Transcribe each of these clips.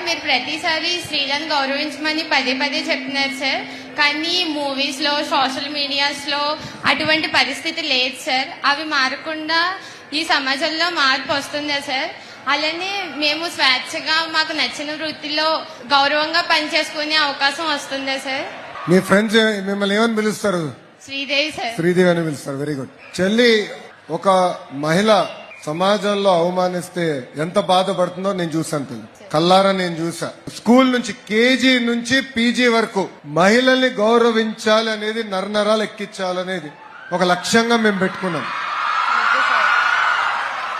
మీరు ప్రతిసారి స్త్రీలను గౌరవించమని పదే పదే చెప్తున్నారు సార్. కానీ మూవీస్ లో, సోషల్ మీడియాస్ లో అటువంటి పరిస్థితి లేదు సార్. అవి మారకుండా ఈ సమాజంలో మార్పు వస్తుందా సార్? అలానే మేము స్వేచ్ఛగా మాకు నచ్చిన వృత్తిలో గౌరవంగా పనిచేసుకునే అవకాశం వస్తుందా సార్? మీ ఫ్రెండ్స్ మిమ్మల్ని ఏమని పిలుస్తారు? శ్రీదేవి సార్. శ్రీదేవి అని పిలుస్తారు. Very good. చెల్లి, ఒక మహిళ సమాజంలో అవమానిస్తే ఎంత బాధపడుతుందో నేను చూసాను తల్లి, కల్లారా నేను చూసా. స్కూల్ నుంచి కేజీ నుంచి పీజీ వరకు మహిళల్ని గౌరవించాలి అనేది, నరనరాలు ఎక్కించాలనేది ఒక లక్ష్యంగా మేము పెట్టుకున్నాం.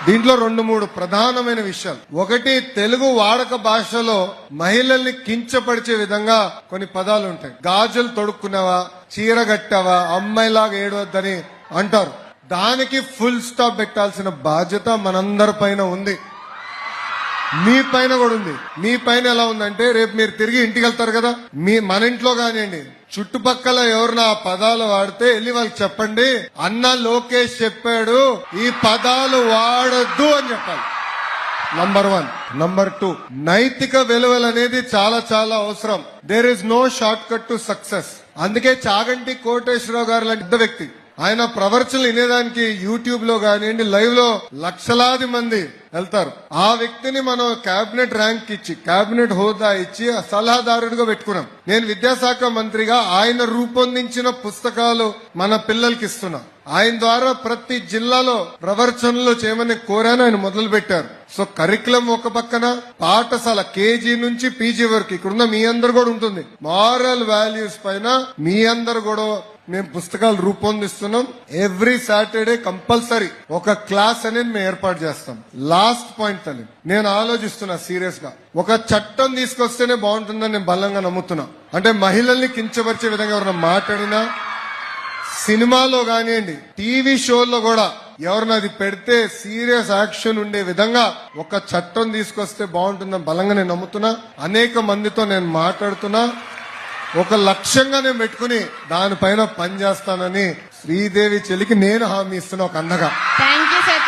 దీంట్లో 2-3 ప్రధానమైన విషయాలు. ఒకటి, తెలుగు వాడక భాషలో మహిళల్ని కించపరిచే విధంగా కొన్ని పదాలు ఉంటాయి. గాజులు తొడుక్కున్నావా, చీర కట్టావా, అమ్మాయిలాగా ఏడవద్దని అంటారు. దానికి ఫుల్ స్టాప్ పెట్టాల్సిన బాధ్యత మనందరి పైన ఉంది, మీ పైన కూడా ఉంది. మీ పైన ఎలా ఉందంటే, రేపు మీరు తిరిగి ఇంటికి వెళ్తారు కదా, మన ఇంట్లో కానివ్వండి, చుట్టుపక్కల ఎవరిన ఆ పదాలు వాడితే వెళ్ళి వాళ్ళకి చెప్పండి, అన్న లోకేష్ చెప్పాడు ఈ పదాలు వాడద్దు అని చెప్పాలి. నంబర్ 1. నంబర్ 2, నైతిక విలువలు అనేది చాలా చాలా అవసరం. There is no short cut to success. అందుకే చాగంటి కోటేశ్వరరావు గారు లాంటి పెద్ద వ్యక్తి, ఆయన ప్రవర్చనలు వినేదానికి యూట్యూబ్ లో కానివ్వండి, లైవ్ లో లక్షలాది మంది వెళ్తారు. ఆ వ్యక్తిని మనం కేబినెట్ ర్యాంక్ ఇచ్చి, కేబినెట్ హోదా ఇచ్చి సలహాదారుడిగా పెట్టుకున్నాం. నేను విద్యాశాఖ మంత్రిగా ఆయన రూపొందించిన పుస్తకాలు మన పిల్లలకి ఇస్తున్నా. ఆయన ద్వారా ప్రతి జిల్లాలో ప్రవర్చనలు చేయమని కోరాను, ఆయన మొదలు పెట్టారు. సో కరికులం ఒక పక్కన, పాఠశాల కేజీ నుంచి పీజీ వరకు ఇక్కడున్న మీ అందరు కూడా ఉంటుంది. మారల్ వాల్యూస్ పైన మీ అందరు కూడా మేము పుస్తకాలు రూపొందిస్తున్నాం. ఎవ్రీ సాటర్డే కంపల్సరీ ఒక క్లాస్ అనేది మేము ఏర్పాటు చేస్తాం. లాస్ట్ పాయింట్ తల్లి, నేను ఆలోచిస్తున్నా సీరియస్ గా, ఒక చట్టం తీసుకొస్తేనే బాగుంటుందని నేను బలంగా నమ్ముతున్నా. అంటే మహిళల్ని కించపరిచే విధంగా ఎవరైనా మాట్లాడినా, సినిమాలో కానివ్వండి, టీవీ షోల్లో కూడా ఎవరిని అది పెడితే సీరియస్ యాక్షన్ ఉండే విధంగా ఒక చట్టం తీసుకొస్తే బాగుంటుందని బలంగా నేను నమ్ముతున్నా. అనేక మందితో నేను మాట్లాడుతున్నా. ఒక లక్ష్యంగా నేను పెట్టుకుని దానిపైన పనిచేస్తానని శ్రీదేవి చెల్లికి నేను హామీ ఇస్తున్నా, ఒక అన్నగా. Thank you sir.